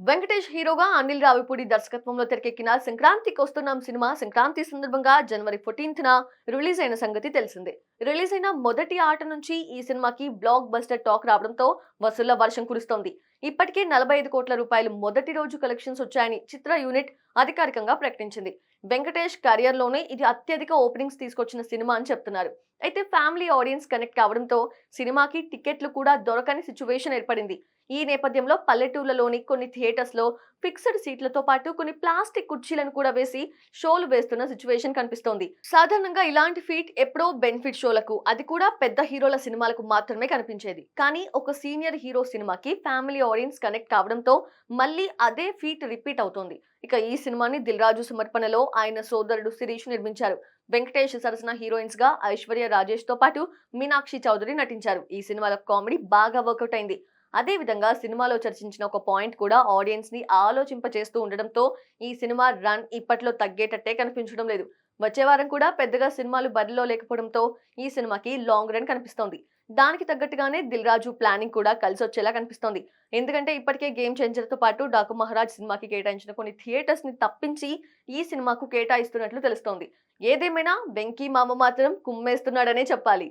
వెంకటేష్ హీరోగా అనిల్ రావిపూడి దర్శకత్వంలో తెరకెక్కిన సంక్రాంతికి వస్తున్నాం సినిమా సంక్రాంతి సందర్భంగా జనవరి 14న రిలీజ్ అయిన సంగతి తెలిసిందే. రిలీజ్ అయిన మొదటి ఆట నుంచి ఈ సినిమాకి బ్లాక్ బస్టర్ టాక్ రావడంతో వసూళ్ల వర్షం కురుస్తోంది. ఇప్పటికే 45 కోట్ల రూపాయలు మొదటి రోజు కలెక్షన్స్ వచ్చాయని చిత్ర యూనిట్ అధికారికంగా ప్రకటించింది. వెంకటేష్ కెరియర్ లోనే ఇది అత్యధిక ఓపెనింగ్స్ తీసుకొచ్చిన సినిమా అని చెప్తున్నారు. అయితే ఫ్యామిలీ ఆడియన్స్ కనెక్ట్ కావడంతో సినిమాకి టికెట్లు కూడా దొరకని సిచ్యువేషన్ ఏర్పడింది. ఈ నేపథ్యంలో పల్లెటూర్లలోని కొన్ని థియేటర్స్ లో ఫిక్స్డ్ సీట్లతో పాటు కొన్ని ప్లాస్టిక్ కుర్చీలను కూడా వేసి షోలు వేస్తున్న సిచ్యువేషన్ కనిపిస్తోంది. సాధారణంగా ఇలాంటి ఫీట్ ఎప్పుడో బెనిఫిట్ షోలకు, అది కూడా పెద్ద హీరోల సినిమాలకు మాత్రమే కనిపించేది. కానీ ఒక సీనియర్ హీరో సినిమాకి ఫ్యామిలీ ఆడియన్స్ కనెక్ట్ కావడంతో మళ్ళీ అదే ఫీట్ రిపీట్ అవుతోంది. ఇక ఈ సినిమాని దిల్ రాజు సమర్పణలో ఆయన సోదరుడు శిరీష్ నిర్మించారు. వెంకటేష్ సరసన హీరోయిన్స్ గా ఐశ్వర్య రాజేష్ తో పాటు మీనాక్షి చౌదరి నటించారు. ఈ సినిమాలో కామెడీ బాగా వర్కౌట్ అయింది. అదే విధంగా సినిమాలో చర్చించిన ఒక పాయింట్ కూడా ఆడియన్స్ ని ఆలోచింపచేస్తూ ఉండడంతో ఈ సినిమా రన్ ఇప్పట్లో తగ్గేటట్టే కనిపించడం లేదు. వచ్చే వారం కూడా పెద్దగా సినిమాలు బరిలో లేకపోవడంతో ఈ సినిమాకి లాంగ్ రన్ కనిపిస్తోంది. దానికి తగ్గట్టుగానే దిల్ రాజు ప్లానింగ్ కూడా కలిసొచ్చేలా కనిపిస్తోంది. ఎందుకంటే ఇప్పటికే గేమ్ చేంజర్ తో పాటు డాకు మహారాజ్ సినిమాకి కేటాయించిన కొన్ని థియేటర్స్ ని తప్పించి ఈ సినిమాకు కేటాయిస్తున్నట్లు తెలుస్తోంది. ఏదేమైనా వెంకీ మామ మాత్రం కుమ్మేస్తున్నాడనే చెప్పాలి.